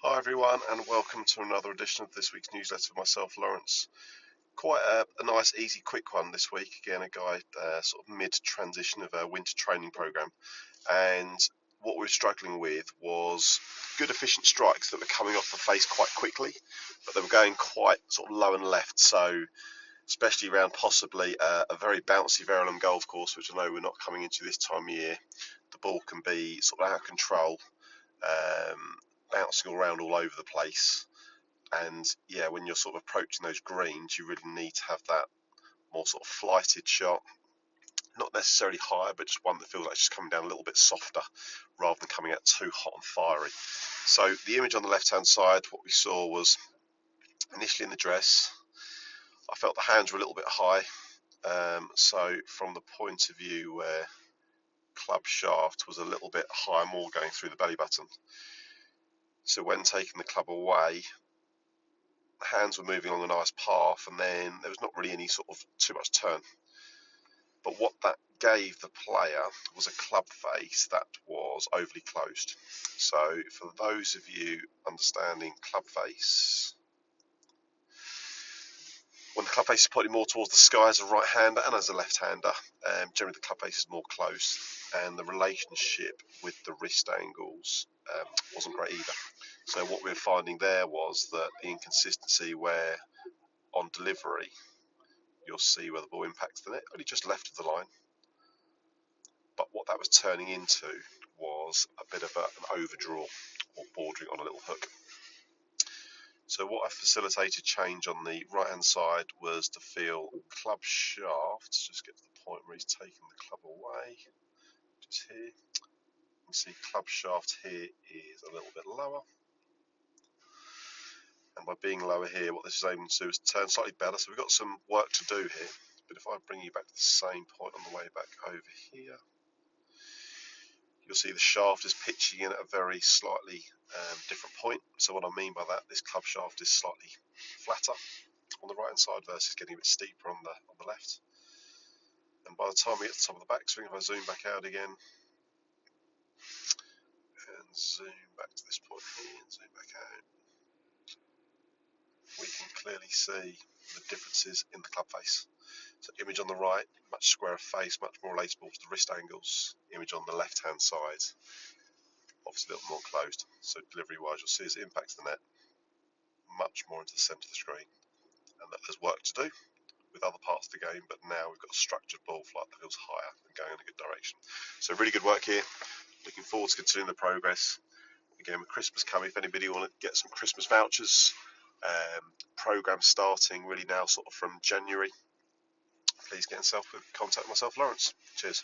Hi everyone, and welcome to another edition of this week's newsletter with myself, Laurence. Quite a nice, easy, quick one this week. Again, a guide sort of mid-transition of a winter training program. And what we were struggling with was good, efficient strikes that were coming off the face quite quickly, but they were going quite sort of low and left. So, especially around possibly a very bouncy Verulam golf course, which I know we're not coming into this time of year, the ball can be sort of out of control. Bouncing around all over the place, and yeah, when you're sort of approaching those greens, you really need to have that more sort of flighted shot, not necessarily higher, but just one that feels like it's just coming down a little bit softer rather than coming out too hot and fiery. So the image on the left hand side, what we saw was initially in the dress, I felt the hands were a little bit high, so from the point of view where club shaft was a little bit high, more going through the belly button. So when taking the club away, hands were moving along a nice path, and then there was not really any sort of too much turn. But what that gave the player was a club face that was overly closed. So for those of you understanding club face, when the club face is pointing more towards the sky as a right-hander and as a left-hander, generally the club face is more closed, and the relationship with the wrist angles wasn't great either. So what we were finding there was that the inconsistency where on delivery you'll see where the ball impacts the net, only just left of the line. But what that was turning into was a bit of an overdraw or bordering on a little hook. So what I facilitated change on the right hand side was to feel club shaft, just get to the point where he's taking the club away, just here. You can see club shaft here is a little bit lower. And by being lower here, what this is aiming to do is turn slightly better. So we've got some work to do here. But if I bring you back to the same point on the way back over here, you'll see the shaft is pitching in at a very slightly different point. So what I mean by that, this club shaft is slightly flatter on the right hand side versus getting a bit steeper on the left. And by the time we get to the top of the backswing, if I zoom back out again and zoom back to this point here and zoom back out, we can clearly see the differences in the club face. So image on the right, much squarer face, much more relatable to the wrist angles. Image on the left hand side, obviously a little more closed. So delivery wise, you'll see as it impacts the net much more into the centre of the screen. And that there's work to do with other parts of the game, but now we've got a structured ball flight that feels higher and going in a good direction. So really good work here. Looking forward to continuing the progress. Again, with Christmas coming, if anybody want to get some Christmas vouchers, program starting really now sort of from January, please get in contact with myself, Laurence. Cheers.